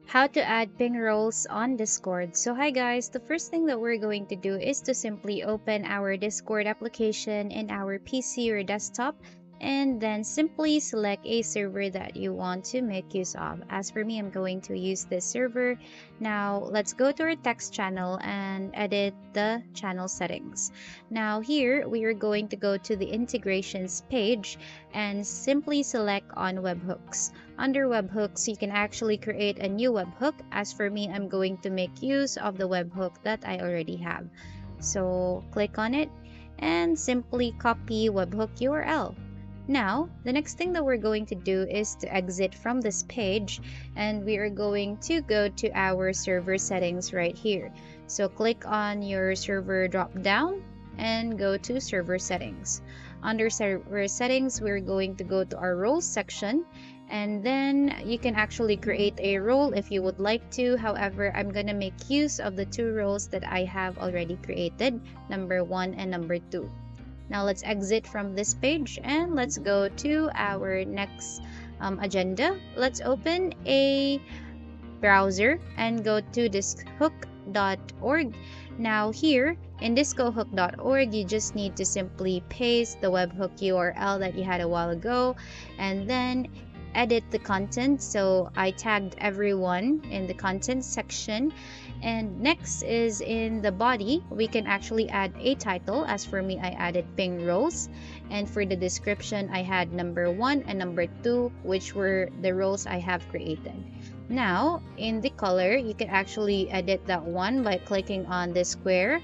How to add ping roles on Discord. So hi guys, the first thing that we're going to do is to simply open our Discord application in our PC or desktop, and then simply select a server that you want to make use of. As for me, I'm going to use this server. Now let's go to our text channel and edit the channel settings. Now here we are going to go to the integrations page and simply select on webhooks. Under webhooks, you can actually create a new webhook. As for me, I'm going to make use of the webhook that I already have. So click on it and simply copy webhook URL. Now, the next thing that we're going to do is to exit from this page, and we are going to go to our server settings right here. So click on your server drop down and go to server settings. Under server settings, we're going to go to our roles section, and then you can actually create a role if you would like to. However, I'm gonna make use of the two roles that I have already created, number 1 and number 2. Now let's exit from this page and let's go to our next agenda. Let's open a browser and go to discohook.org. Now here in discohook.org, you just need to simply paste the webhook URL that you had a while ago and then edit the content. So I tagged everyone in the content section, and next is in the body we can actually add a title. As for me, I added ping roles, and for the description I had number 1 and number 2, which were the roles I have created. Now in the color, you can actually edit that one by clicking on the square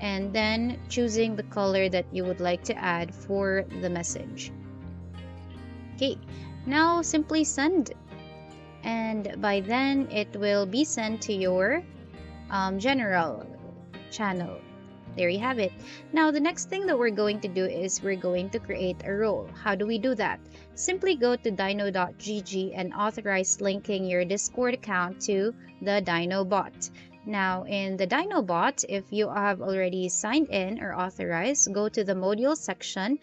and then choosing the color that you would like to add for the message. Okay, now simply send, and by then it will be sent to your general channel. There you have it. Now the next thing that we're going to do is we're going to create a role. How do we do that? Simply go to dino.gg and authorize linking your Discord account to the DinoBot. Now in the DinoBot, if you have already signed in or authorized, go to the module section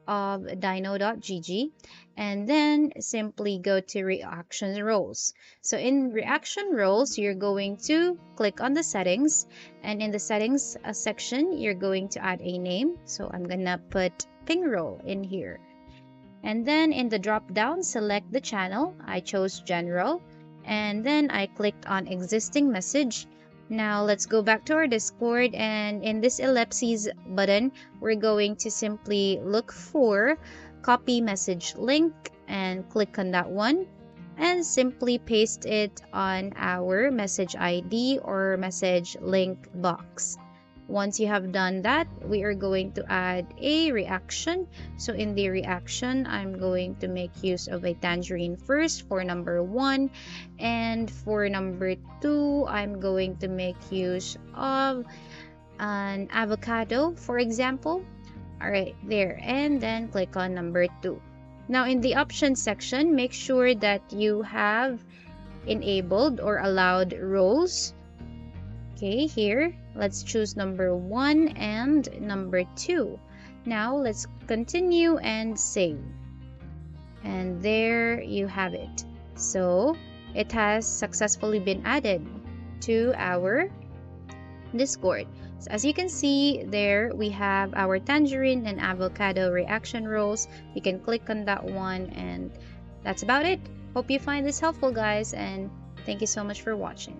of dino.gg and then simply go to reaction roles. So in reaction roles, you're going to click on the settings, and in the settings section, you're going to add a name. So I'm gonna put ping role in here. And then in the drop down, select the channel. I chose general, and then I clicked on existing message. Now let's go back to our Discord, and in this ellipses button, we're going to simply look for copy message link and click on that one and simply paste it on our message ID or message link box. Once you have done that, we are going to add a reaction. So in the reaction, I'm going to make use of a tangerine first for number 1, and for number 2, I'm going to make use of an avocado, for example. All right, there, and then click on number 2. Now in the options section, make sure that you have enabled or allowed roles. Okay, here, let's choose number 1 and number 2. Now let's continue and save. And there you have it. So it has successfully been added to our Discord. So as you can see there, we have our tangerine and avocado reaction roles. You can click on that one, and that's about it. Hope you find this helpful, guys, and thank you so much for watching.